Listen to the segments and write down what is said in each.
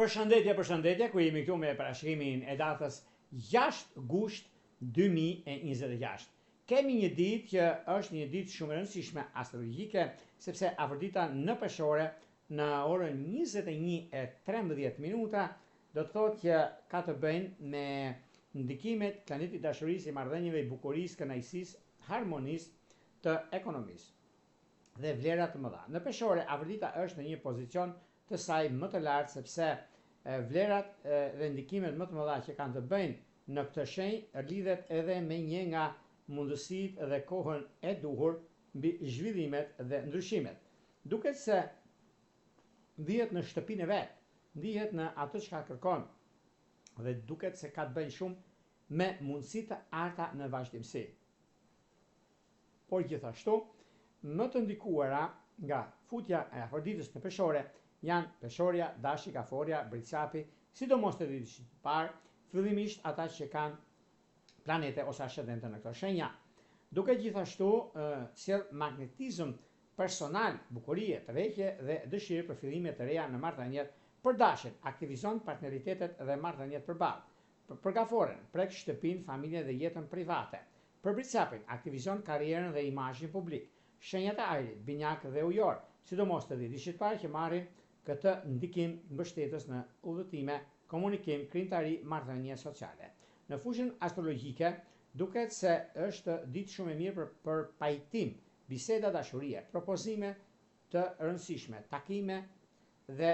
Përshëndetje, ku jemi këtu me parashikimin e datës 6 gusht 2026. Kemi një ditë që është një ditë shumë e rëndësishme astrologjike, sepse afërdita në peshore në orën 21:13 minuta do të thotë që ka të bëjnë me ndikimet planetit dashurisë, marrëdhënieve, bukurisë, kënaqësisë, harmonisë të ekonomisë dhe vlerat të mëdha. Në peshore afërdita është në një pozicion të saj më të lartë, sepse vlerat dhe ndikimet më të mëdha që kanë të bëjnë në këtë shenjë lidhet edhe me një nga mundësitë dhe kohën e duhur mbi zhvillimet dhe ndryshimet. Duket se ndihet në shtëpinë e vet, ndihet në atë çka kërkon dhe duket se ka të bëjë shumë me mundësitë të arta në vazhdimsi. Por gjithashtu, më të ndikuara nga futja e afërditës në peshore janë peshorja, dashi, kaforja, britsjapi, sidomos të ditës së parë, fillimisht ata që kanë planete ose ascendente në këto shenja. Duke gjithashtu sjell magnetizëm personal, bukurie, tërheqje dhe dëshirë për fillime të reja në marrëdhëniet. Për dashin, aktivizon partneritetet dhe marrëdhëniet përballë. Për kaforen, prek shtëpinë, familjen dhe jetën private. Për britsjapin, aktivizon karrierën dhe imazhin publik. Shenjat e ajrit, binjak dhe ujor, sidomos të ditës së parë që marrin këtë ndikim mbështetës në udhëtime, komunikim, krijimtari, marrëdhënie sociale. Në fushën astrologjike duket se është ditë shumë e mirë për pajtim, biseda, dashurie, propozime të rëndësishme, takime dhe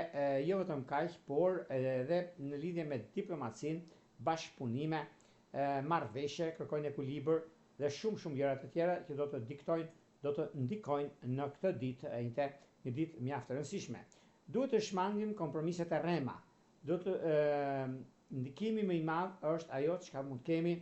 jo vetëm kaq, por edhe në lidhje me diplomacinë, bashkëpunime, marrëveshje, kërkojnë ekuilibër dhe shumë gjëra të tjera që do të ndikojnë në këtë ditë, një ditë mjaft e rëndësishme. Duhet të shmangim kompromiset e rrema. Ndikimi më i madh është ajo çka mund të kemi,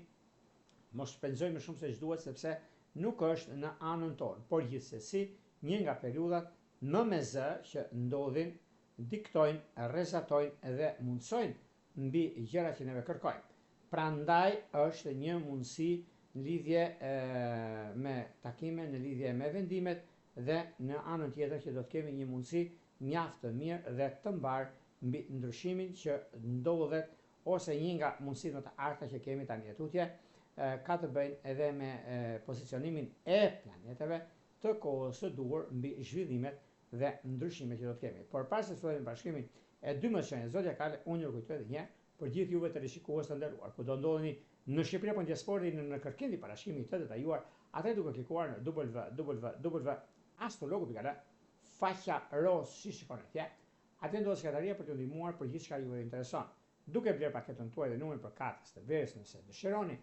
mos shpenzojmë më shumë se ç'duhet, sepse nuk është në anën tonë, por gjithsesi një nga periudhat më me zë që ndodhin, diktojnë, rrezatojnë dhe mundsojnë mbi gjërat që neve kërkojmë. Prandaj është një mundësi në lidhje me takime, në lidhje me vendimet dhe në anën tjetër që do të kemi një mundësi mjaft të mirë dhe të mbar mbi ndryshimin që ndodhet, ose një nga mundësitë më të arta që kemi tani tutje ka të bëjnë edhe me pozicionimin e planeteve të kohës së duhur mbi zhvillimet dhe ndryshimet që do të kemi. Por para se të fillojmë bashkimin e 12 shenjave zodiakale, unë ju kujtoj edhe një herë për gjithë juve të rishikues të nderuar, ku do ndodheni në Shqipëri apo në diasporë në kërkim të parashikimit të detajuar, atë duke klikuar në www.astrologu.al, faqja ros si shikon atje, atë ndodhet sekretaria për t'ju ndihmuar për gjithçka juve intereson. Duke bler paketën tuaj dhe numrin për kartës të verës nëse dëshironi,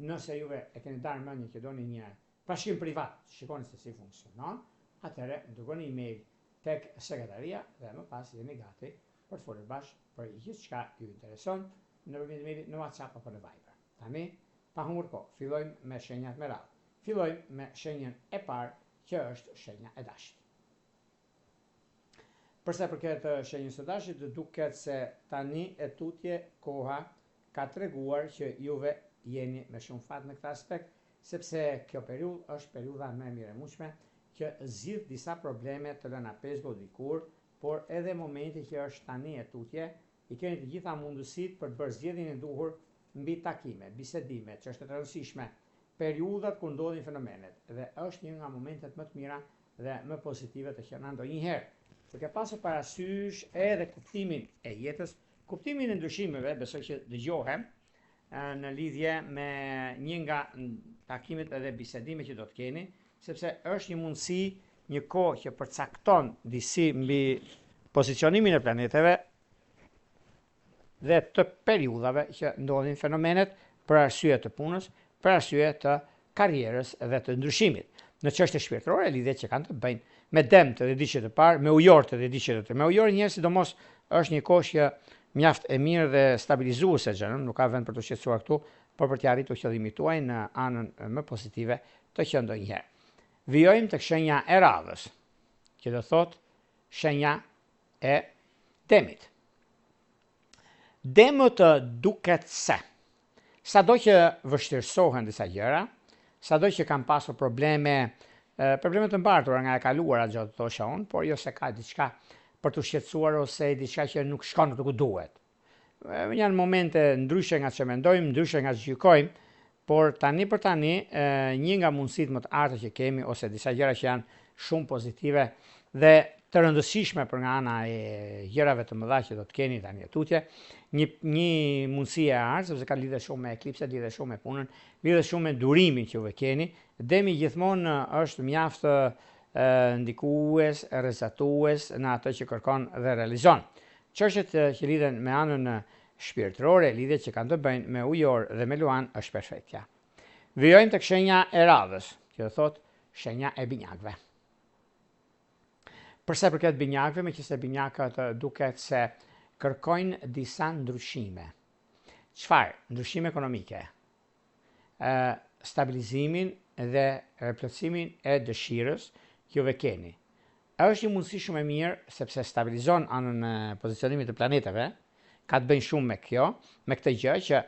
nëse juve e keni darë mendje që doni një parashikim privat, shikoni se si funksionon, atëherë dërgoni email tek sekretaria dhe më pas jeni gati për të folur bashkë për gjithçka ju intereson nëpërmjet emailit, në WhatsApp apo në Viber. Tani, pa humbur kohë, fillojmë me shenjat me radhë. Fillojmë me shenjën e parë, që është shenja e dashit. Përsa përket shenjës së dashit, duket se tani e tutje koha ka treguar që juve jeni me shumë fat në këtë aspekt, sepse kjo periudhë është periudha më e mirëmueshme që zgjidh disa probleme të lëna pezgo dikur, por edhe momenti që është tani e tutje, i keni të gjitha mundësitë për të bërë zgjedhjen e duhur mbi takime, bisedime, çështje të rëndësishme, periudhat ku ndodhin fenomenet, dhe është një nga momentet më të mira dhe më pozitive të qenë ndonjëherë. Duke pasur parasysh edhe kuptimin e jetës, kuptimin e ndryshimeve, besoj që dëgjohem në lidhje me një nga takimet edhe bisedimet që do të keni, sepse është një mundësi, një kohë që përcakton disi mbi pozicionimin e planeteve dhe të periudhave që ndodhin fenomenet për arsye të punës, për arsye të karrierës dhe të ndryshimit. Në çështje shpirtërore, lidhjet që kanë të bëjnë me demt të ditës së parë, me ujor të ditës së tretë. Me ujor njerëz sidomos është një kohë që mjaft e mirë dhe stabilizuese gjënë, nuk ka vend për të shqetësuar këtu, por për të arritur qëllimit tuaj në anën më pozitive të që ndonjëherë. Vijojmë tek shenja e radhës, që do thotë shenja e demit. Demët duket se sado që vështirësohen disa gjëra, sado që kanë pasur probleme të mbartura nga e kaluara gjatë të thosha unë, por jo se ka diçka për të shqetësuar ose diçka që nuk shkon aty ku duhet. Janë momente ndryshe nga që mendojmë, ndryshe nga që gjykojmë, por tani për tani, një nga mundësitë më të arta që kemi, ose disa gjëra që janë shumë pozitive dhe të rëndësishme për nga ana e gjërave të mëdha që do të keni tani tutje, një mundësi e artë, sepse ka lidhe shumë me eklipset, lidhe shumë me punën, lidhe shumë me durimin që juve keni, demi gjithmonë është mjaftë ndikues, rrezatues në atë që kërkon dhe realizon. Çështjet që lidhen me anën shpirtërore, lidhjet që kanë të bëjnë me ujor dhe me luan është perfektja. Vijojmë tek shenja e radhës, që do thotë shenja e binjakëve. Përsa përket binjakëve, meqenëse binjakët duket se kërkojnë disa ndryshime. Çfarë? Ndryshime ekonomike. Stabilizimin dhe plotësimin e dëshirës që juve keni. Është një mundësi shumë e mirë sepse stabilizon anën e pozicionimit të planetave, ka të bëjnë shumë me kjo, me këtë gjë që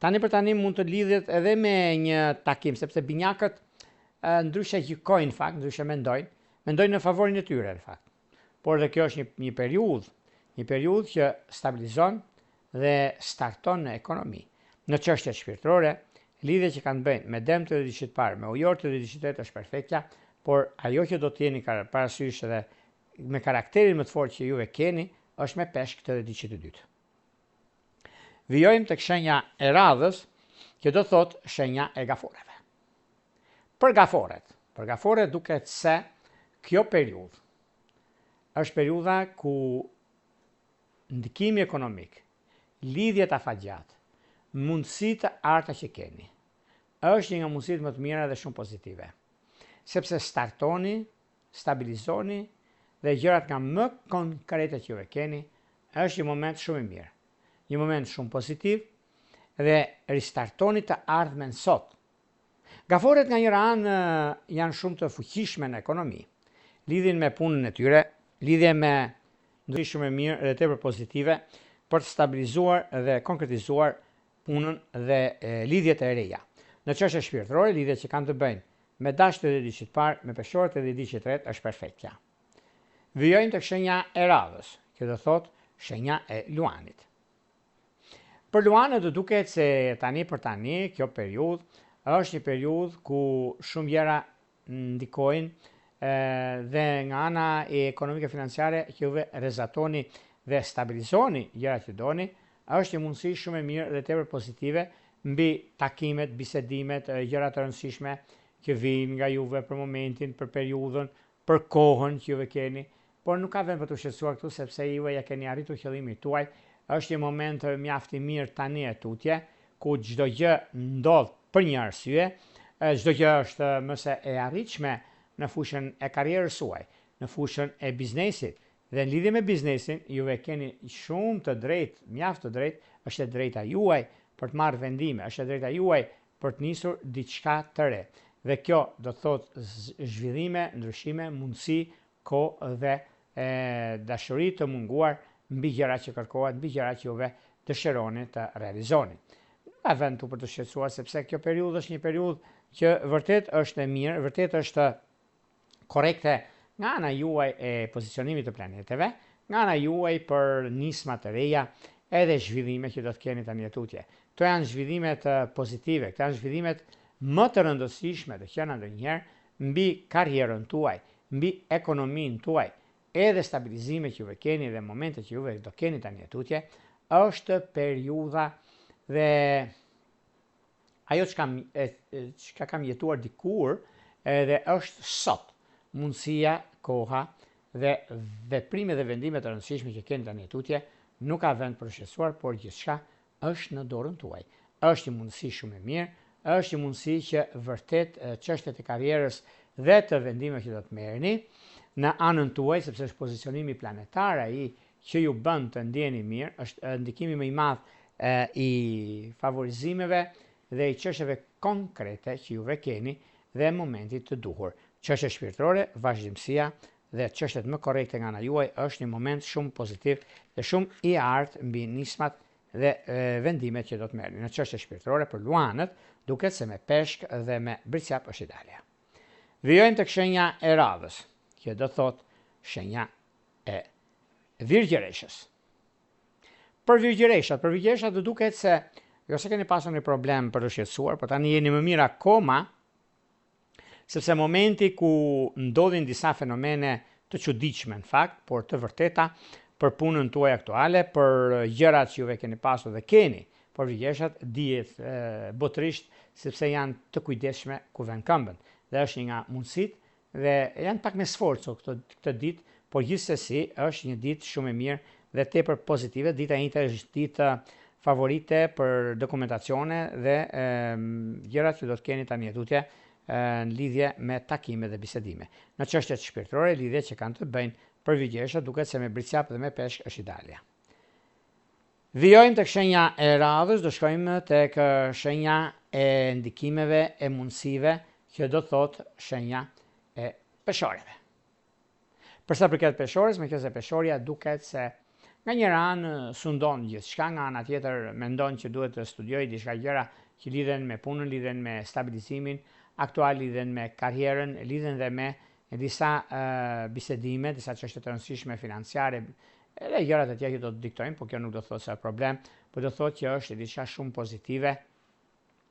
tani për tani mund të lidhet edhe me një takim, sepse binjakët ndryshe gjykojnë në fakt, ndryshe mendojnë në favorin e tyre në fakt. Por dhe kjo është një periudhë që stabilizon dhe starton në ekonomi. Në çështjet shpirtërore, lidhjet që kanë të bëjnë me dëm të dishit parë, me ujor të dishit tretë është perfektja, por ajo që do të jeni parasysh dhe me karakterin më të fortë që juve keni, është me peshk të dishit të dytë. Vijojmë tek shenja e radhës, që do thotë shenja e gaforeve. Për gaforet duket se kjo periudhë është periudha ku ndikimi ekonomik, lidhjet afatgjat, mundësitë arta që keni, është një nga mundësitë më të mira dhe shumë pozitive. Sepse startoni, stabilizoni dhe gjërat nga më konkrete që juve keni, është një moment shumë i mirë. Një moment shumë pozitiv dhe ristartoni të ardhmen sot. Gaforet nga njëra anë janë shumë të fuqishme në ekonomi. Lidhin me punën e tyre, lidhje me ndryshime shumë e mirë dhe tepër pozitive për të stabilizuar dhe konkretizuar punën dhe lidhjet e reja. Në çështje shpirtërore, lidhjet që kanë të bëjnë me dashët e dishit parë, me peshorët e dishit tretë është perfektja. Vijojmë tek shenja e radhës, që do thotë shenja e luanit. Për luanët do duket se tani për tani, kjo periudhë është një periudhë ku shumë gjëra ndikojnë dhe nga ana e ekonomike financiare që juve rrezatoni dhe stabilizoni gjërat që doni, është një mundësi shumë e mirë dhe tepër pozitive mbi takimet, bisedimet, gjëra të rëndësishme që vijnë nga juve për momentin, për periudhën, për kohën që juve keni, por nuk ka vend për të shqetësuar këtu sepse juve ja keni arritur qëllimin tuaj. Është një moment mjaft i mirë tani e tutje, ku çdo gjë ndodh për një arsye, çdo gjë është mëse e arritshme në fushën e karrierës suaj, në fushën e biznesit. Dhe në lidhje me biznesin, juve keni shumë të drejtë, mjaft të drejtë, është e drejta juaj për të marrë vendime, është e drejta juaj për të nisur diçka të re. Dhe kjo do të thotë zhvillime, ndryshime, mundësi, kohë dhe dashuri të munguar mbi gjërat që kërkohet, mbi gjërat që juve dëshironi të realizoni. Nuk ka vend për të shqetësuar sepse kjo periudhë është një periudhë që vërtet është e mirë, vërtet është korrekte nga ana juaj e pozicionimit të planeteve, nga ana juaj për nisma të reja, edhe zhvillime që do të keni tani tutje. Këto janë zhvillimet pozitive, këto janë zhvillimet më të rëndësishme të qenë ndonjëherë mbi karrierën tuaj, mbi ekonominë tuaj, edhe stabilizime që juve keni dhe momente që juve do keni tani tutje, është periudha dhe ajo çka kam jetuar dikur edhe është sot mundësia, koha dhe veprime dhe vendime të rëndësishme që keni tani tutje, nuk ka vend për shqetësuar, por gjithçka është në dorën tuaj. Është një mundësi shumë e mirë, është një mundësi që vërtet çështjet e karrierës dhe të vendimeve që do të merrni në anën tuaj, sepse është pozicionimi planetar ai që ju bën të ndjeni mirë, është ndikimi më i madh i favorizimeve dhe i çështjeve konkrete që juve keni dhe momentit të duhur. Çështje shpirtërore, vazhdimësia dhe çështjet më korrekte nga ana juaj është një moment shumë pozitiv dhe shumë i artë mbi nismat dhe vendimet që do të merrni. Në çështje shpirtërore për luanët, duket se me peshk dhe me bricjap është ideale. Vijojmë tek shenja e radhës, që do thotë shenja e virgjëreshës. Për virgjëreshat do duket se jo se keni pasur një problem për të shqetësuar, por tani jeni më mirë akoma, sepse momenti ku ndodhin disa fenomene të çuditshme në fakt, por të vërteta për punën tuaj aktuale, për gjërat që juve keni pasur dhe keni, por virgjëreshat dihet botërisht sepse janë të kujdesshme ku vën këmbën. Dhe është një nga mundësitë dhe janë pak me sforco këtë ditë, por gjithsesi është një ditë shumë e mirë dhe tepër pozitive. Dita e njëjtë është ditë favorite për dokumentacione dhe gjërat që do të keni tani tutje në lidhje me takime dhe bisedime. Në çështjet shpirtërore, lidhje që kanë të bëjnë për virgjëreshat, duket se me bricjap dhe me peshk është idealja. Vijojmë tek shenja e radhës, do shkojmë tek shenja e ndikimeve e mundësive, që do thot shenja e peshoreve. Përsa përket peshores, me kjo se peshoria duket se nga njëra anë sundon gjithçka, nga ana tjetër mendon që duhet të studiojë diçka gjëra që lidhen me punën, lidhen me stabilizimin aktual, lidhen me karrierën, lidhen dhe me disa bisedime, disa çështje të rëndësishme financiare, edhe gjërat e tjera që do të diktojnë, por kjo nuk do të thotë se është problem, por do të thotë që është diçka shumë pozitive,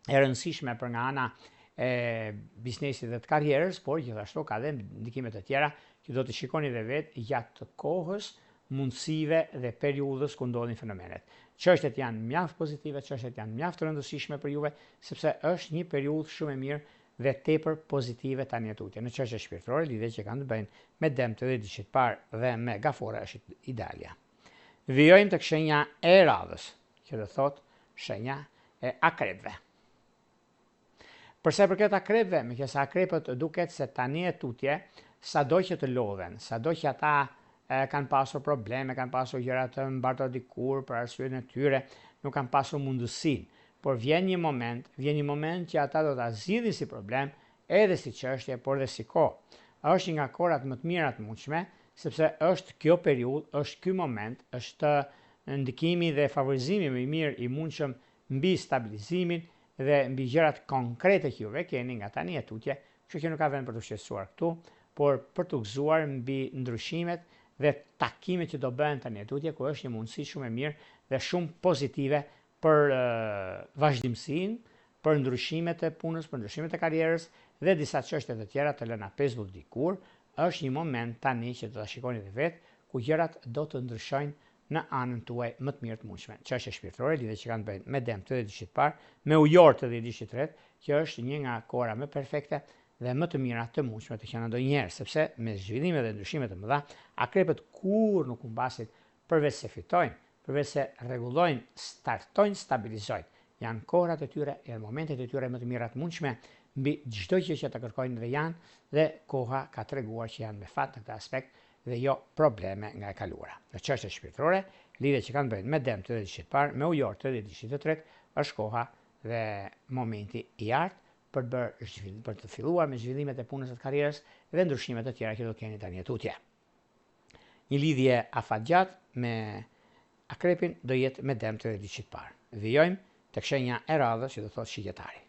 e rëndësishme për nga ana e biznesit dhe të karrierës, por gjithashtu ka dhe ndikime të tjera që do të shikoni dhe vetë gjatë të kohës, mundësive dhe periudhës ku ndodhin fenomenet. Çështjet janë mjaft pozitive, çështjet janë mjaft rëndësishme për juve, sepse është një periudhë shumë e mirë dhe tepër pozitive tani tutje. Në çështje shpirtërore, lidhje që kanë të bëjnë me dëmtë dhe diçit parë dhe me gafora është idealja. Vijojmë tek shenja e radhës, që do thotë shenja e akrepëve. Përsa përket akrepëve, me që sa akrepët duket se tani tutje, sado që të lodhen, sado që ata kanë pasur probleme, kanë pasur gjëra të mbartura dikur për arsye të tyre, nuk kanë pasur mundësinë, por vjen një moment që ata do ta zgjidhin si problem, edhe si çështje, por dhe si kohë. Është një nga kohrat më të mira të mundshme, sepse është kjo periudhë, është ky moment, është ndikimi dhe favorizimi më i mirë i mundshëm mbi stabilizimin dhe mbi gjërat konkrete që juve keni nga tani e tutje, kështu që nuk ka vend për të shqetësuar këtu, por për të gëzuar mbi ndryshimet dhe takimet që do bëhen tani e tutje, ku është një mundësi shumë e mirë dhe shumë pozitive për vazhdimsinë, për ndryshimet e punës, për ndryshimet e karrierës dhe disa çështje të tjera të lëna Facebook dikur. Është një moment tani që do ta shikoni dhe vetë ku gjërat do të ndryshojnë në anën tuaj më të mirë të mundshme. Çështje shpirtërore, lidhje që kanë të bëjnë me dëmtë dhe diçit parë, me ujor të diçit tretë, që është një nga kohra më perfekte dhe më të mira të mundshme të qenë ndonjëherë, sepse me zhvillime dhe ndryshime të mëdha, akrepët kur nuk humbasin përveç se fitojnë, përveç se rregullojnë, startojnë, stabilizojnë. Janë kohrat e tyre, janë momentet e tyre më të mira të mundshme mbi çdo gjë që ta kërkojnë dhe janë, dhe koha ka treguar që janë me fat në këtë aspekt dhe jo probleme nga e kaluara. Në çështje shpirtërore, lidhje që kanë bëjnë me dëmtë dhe diçit parë, me ujor të diçit të tretë, është koha dhe momenti i artë për të bërë zhvillim, për të filluar me zhvillimet e punës së karrierës dhe ndryshimet e tjera që do të keni tani tutje. Një lidhje afatgjatë me akrepin do jetë me dëmtë dhe diçit parë. Vijojmë tek shenja e radhës, që do thotë shigjetari.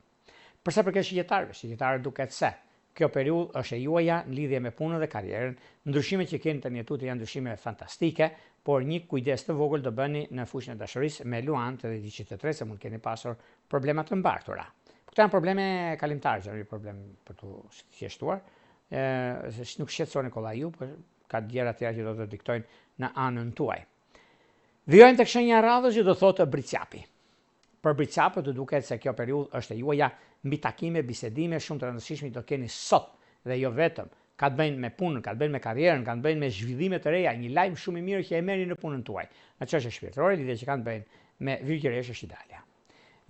Përsa përket shigjetarët duket se kjo periudhë është e juaja në lidhje me punën dhe karrierën. Ndryshimet që keni tani tutje janë ndryshime fantastike, por një kujdes të vogël do bëni në fushën e dashurisë me luantë dhe diçit të tretë, se mund keni pasur problema të mbartura. Këto janë probleme kalimtare, që janë problem për të thjeshtuar. Nuk shqetësoni kolla ju, por ka gjëra të tjera që do të diktojnë në anën tuaj. Vijojmë tek shenja e radhës, që do thotë bricjapi. Për bricjapët do duket se kjo periudhë është e juaja mbi takime, bisedime shumë të rëndësishme do keni sot dhe jo vetëm. Ka të bëjnë me punën, ka të bëjnë me karrierën, ka të bëjnë me zhvillime të reja, një lajm shumë i mirë që e merrni në punën tuaj. Në çështje shpirtërore, lidhje që kanë të bëjnë me virgjëresht është ideale.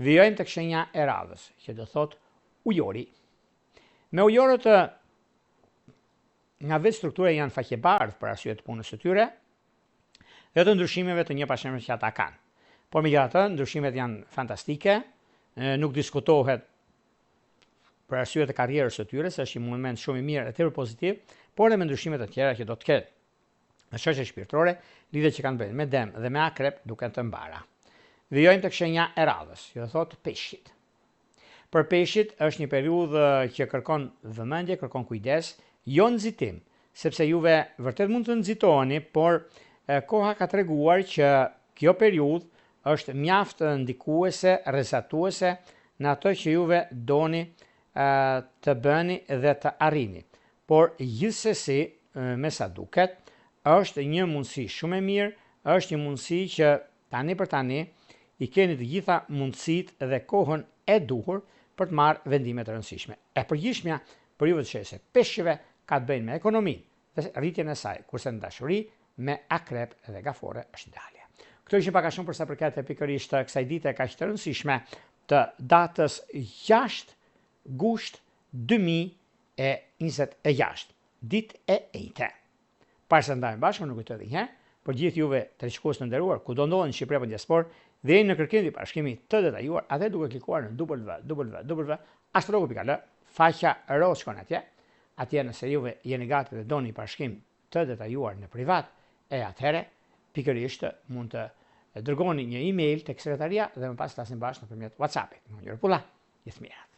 Vijojmë tek shenja e radhës, që do thotë ujori. Me ujorët nga vetë struktura janë faqebardh për arsye të punës së tyre dhe të ndryshimeve të njëpashme që ata kanë. Por megjithatë, ndryshimet janë fantastike, nuk diskutohet për arsye të karrierës së tyre, se është një moment shumë i mirë dhe tepër pozitiv, por edhe me ndryshimet e tjera që do të ketë. Në çështje shpirtërore, lidhjet që kanë bëjnë me dëm dhe me akrep duken të mbara. Vijojmë tek shenja e radhës, që do thotë peshqit. Për peshqit është një periudhë që kërkon vëmendje, kërkon kujdes, jo nxitim, sepse juve vërtet mund të nxitoheni, por koha ka treguar që kjo periudhë është mjaft ndikuese, rrezatuese në ato që juve doni të bëni dhe të arrini. Por gjithsesi, me sa duket, është një mundësi shumë e mirë, është një mundësi që tani për tani i keni të gjitha mundësitë dhe kohën e duhur për të marrë vendime të rëndësishme. E përgjithshmja për juve të shese peshqive ka të bëjnë me ekonominë dhe rritjen e saj, kurse në dashuri me akrep dhe gafore është ideale. Këto ishin pak a shumë për sa përket pikërisht kësaj dite kaq të rëndësishme të datës 6 gusht 2026, ditë e ejte. Para se ndajmë bashkë, nuk kujtoj edhe një herë, për gjithë juve të shikues të nderuar, ku do ndodhen në Shqipëri apo në diasporë, dhe jeni në kërkimin e bashkimit të detajuar, atë duke klikuar në www.astrologo.al, faqja roz shkon atje. Atje nëse juve jeni gati dhe doni bashkim të detajuar në privat, e atëherë pikërisht mund të dërgoni një email tek sekretaria dhe më pas flasim bashkë nëpërmjet WhatsApp-it. Në mënyrë pulla, gjithë mirat.